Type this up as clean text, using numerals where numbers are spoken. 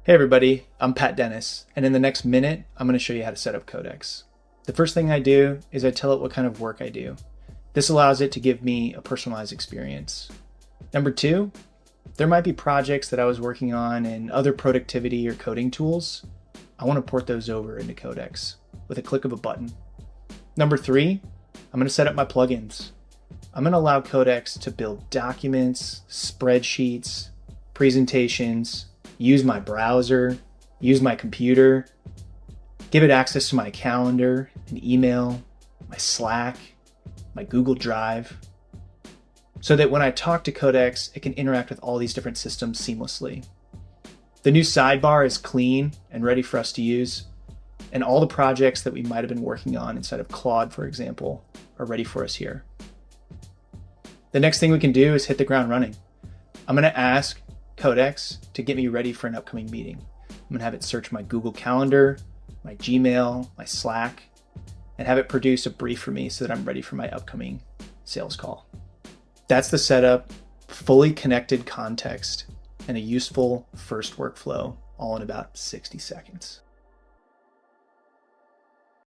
Hey everybody, I'm Pat Dennis, and in the next minute, I'm going to show you how to set up Codex. The first thing I do is I tell it what kind of work I do. This allows it to give me a personalized experience. Number two, there might be projects that I was working on in other productivity or coding tools. I want to port those over into Codex with a click of a button. Number three, I'm going to set up my plugins. I'm going to allow Codex to build documents, spreadsheets, presentations, use my browser, use my computer, give it access to my calendar and email, my Slack, my Google Drive, so that when I talk to Codex, it can interact with all these different systems seamlessly. The new sidebar is clean and ready for us to use, and all the projects that we might have been working on inside of Claude, for example, are ready for us here. The next thing we can do is hit the ground running. I'm going to ask Codex to get me ready for an upcoming meeting. I'm going to have it search my Google Calendar, my Gmail, my Slack, and have it produce a brief for me so that I'm ready for my upcoming sales call. That's the setup, fully connected context, and a useful first workflow, all in about 60 seconds.